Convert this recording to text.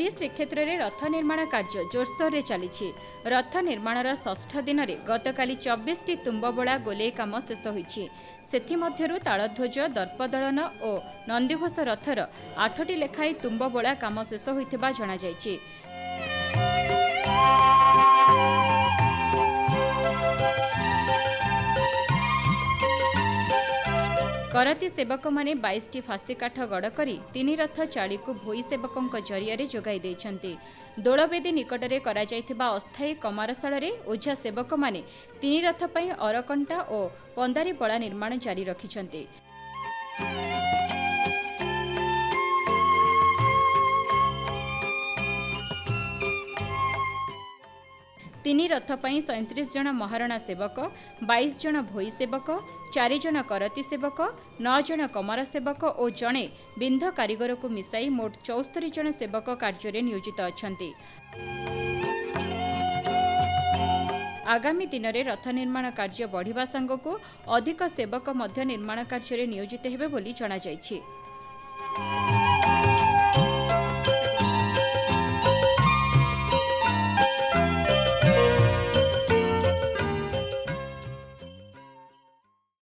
पुरी श्रीक्षेत्र में रथ निर्माण कार्य जोरसोर रे चली। रथ निर्माणर षष्ठ दिन में गतकाली 24 तुम्बबोला गोलेई काम शेष होईछि। सेथिमध्यरु तालध्वज दर्पदलन और नंदीघोष रथर 8टी लेखाई तुम्बबोला काम शेष होइथिबा जणा जायछि। करती सेवक माने 22टी फासी काठ गड़ करी 3 रथ चाड़ी को भोई सेवकों जरिया जोगाई देइछन्ति। दोलवेदी निकटरे करा जायथिबा अस्थायी कमारशाल रे ओझा सेवक माने 3 रथ पई अरकंटा और पंदारी बड़ा निर्माण जारी रखिछन्ति। 3 रथ पई 37 जन महारणा सेवक, 22 जन भोई सेवक, 4 जन करती सेवक, 9 जन कमार सेवक और जड़े बिंध कारीगर को मिसाई मोट 74 जन सेवक कार्य नियोजित अछंती। आगामी दिन में रथ निर्माण कार्य बढ़िबा संगको अधिक सेवक मध्य निर्माण कार्य नियोजित हेबे बोली जणा जायछि।